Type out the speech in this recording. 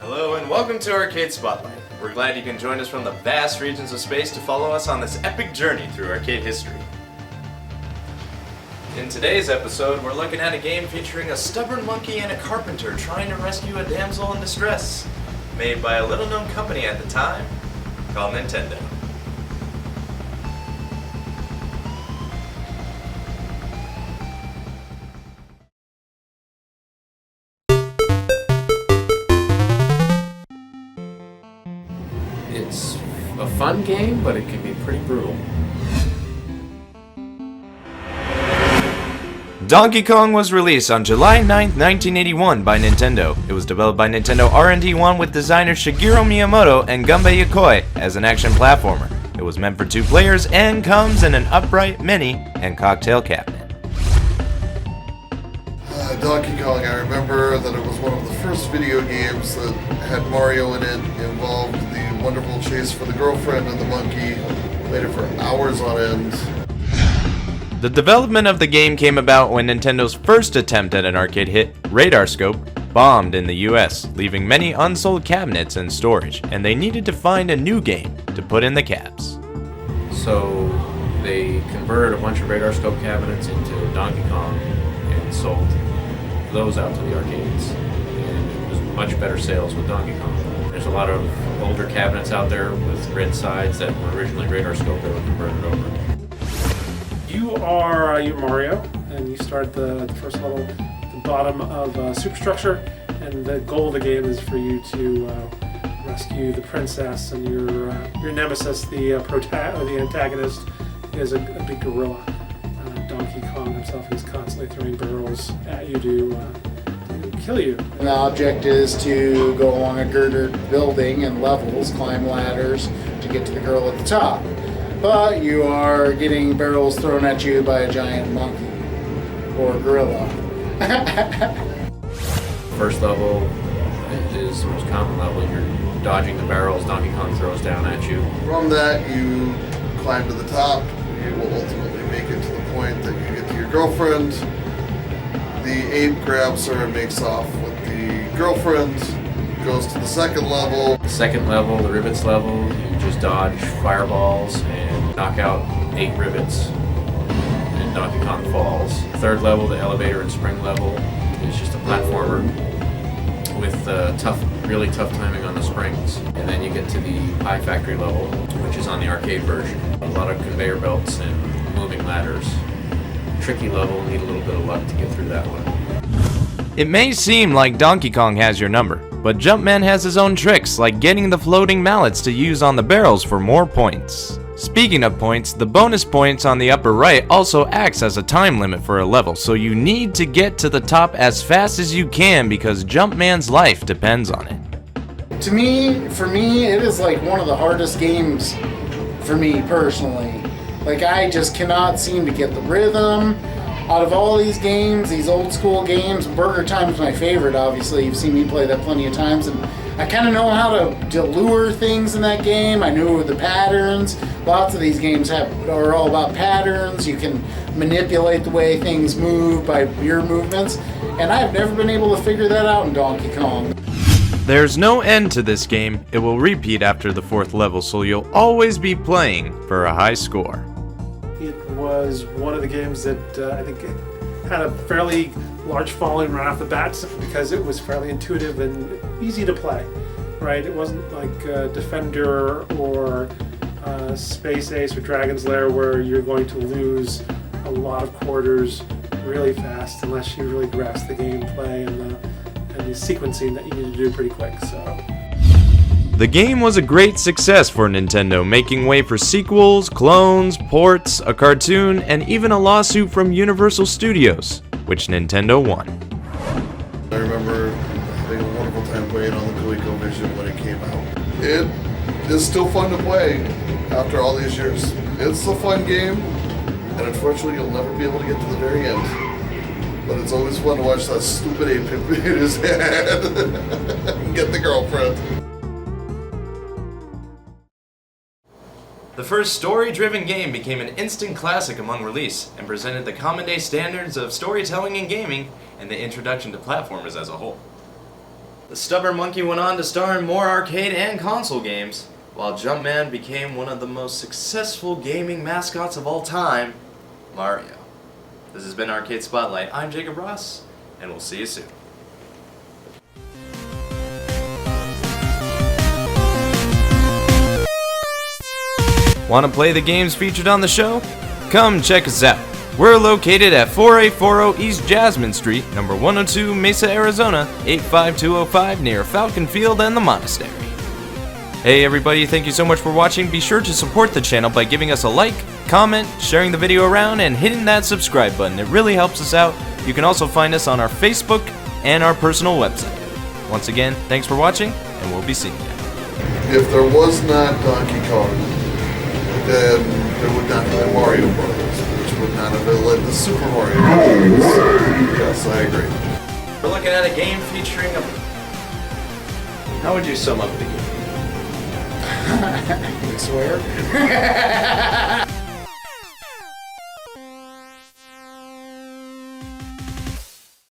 Hello and welcome to Arcade Spotlight. We're glad you can join us from the vast regions of space to follow us on this epic journey through arcade history. In today's episode, we're looking at a game featuring a stubborn monkey and a carpenter trying to rescue a damsel in distress, made by a little-known company at the time called Nintendo. It's a fun game, but it can be pretty brutal. Donkey Kong was released on July 9, 1981 by Nintendo. It was developed by Nintendo R&D 1 with designers Shigeru Miyamoto and Gunpei Yokoi as an action platformer. It was meant for 2 players and comes in an upright mini and cocktail cabinet. Donkey Kong, I remember that it was one of the first video games that had Mario in it, involved the wonderful chase for the girlfriend and the monkey, played it for hours on end. The development of the game came about when Nintendo's first attempt at an arcade hit, Radar Scope, bombed in the US, leaving many unsold cabinets in storage, and they needed to find a new game to put in the cabs. So They converted a bunch of Radar Scope cabinets into Donkey Kong and sold those out to the arcades. And it was much better sales with Donkey Kong. There's a lot of older cabinets out there with grid sides that were originally Radar Scope that were converted over. You're Mario, and you start the first level at the bottom of Superstructure, and the goal of the game is for you to rescue the princess, and your nemesis, the antagonist, is a big gorilla. Donkey Kong himself is constantly throwing barrels at you to kill you. The object is to go along a girdered building and levels, climb ladders to get to the girl at the top. But you are getting barrels thrown at you by a giant monkey or gorilla. First level is the most common level. You're dodging the barrels Donkey Kong throws down at you. From that, you climb to the top. You will ultimately make it to the point that you get to your girlfriend. The ape grabs her and makes off with the girlfriend. Goes to the second level. The second level, the rivets level, you just dodge fireballs and knock out 8 rivets, and Donkey Kong falls. Third level, the elevator and spring level, is just a platformer with really tough timing on the springs. And then you get to the Pie Factory level, which is on the arcade version. A lot of conveyor belts and moving ladders. Tricky level, need a little bit of luck to get through that one. It may seem like Donkey Kong has your number, but Jumpman has his own tricks, like getting the floating mallets to use on the barrels for more points. Speaking of points, the bonus points on the upper right also acts as a time limit for a level, so you need to get to the top as fast as you can because Jumpman's life depends on it. For me, it is like one of the hardest games for me personally. Like, I just cannot seem to get the rhythm. Out of all these games, these old school games, Burger Time's my favorite, obviously. You've seen me play that plenty of times, and I kind of know how to lure things in that game. I know the patterns. Lots of these games are all about patterns. You can manipulate the way things move by your movements, and I've never been able to figure that out in Donkey Kong. There's no end to this game. It will repeat after the 4th level, so you'll always be playing for a high score. It was one of the games that I think had a fairly large following right off the bat because it was fairly intuitive and easy to play, right? It wasn't like Defender or Space Ace or Dragon's Lair where you're going to lose a lot of quarters really fast unless you really grasp the gameplay and the sequencing that you need to do pretty quick. So. The game was a great success for Nintendo, making way for sequels, clones, ports, a cartoon, and even a lawsuit from Universal Studios, which Nintendo won. I remember having a wonderful time playing on the ColecoVision when it came out. It is still fun to play after all these years. It's a fun game, and unfortunately you'll never be able to get to the very end. But it's always fun to watch that stupid ape hit his head and get the girlfriend. The first story-driven game became an instant classic among release and presented the common-day standards of storytelling in gaming and the introduction to platformers as a whole. The stubborn monkey went on to star in more arcade and console games, while Jumpman became one of the most successful gaming mascots of all time, Mario. This has been Arcade Spotlight. I'm Jacob Ross, and we'll see you soon. Want to play the games featured on the show? Come check us out. We're located at 4840 East Jasmine Street, number 102, Mesa, Arizona, 85205, near Falcon Field and the Monastery. Hey everybody, thank you so much for watching. Be sure to support the channel by giving us a like, comment, sharing the video around, and hitting that subscribe button. It really helps us out. You can also find us on our Facebook and our personal website. Once again, thanks for watching, and we'll be seeing you. If there was not Donkey Kong, then there would not be Mario Brothers, which would not have led to Super Mario Brothers. Yes, I agree. We're looking at a game featuring a... How would you sum up the game? I swear.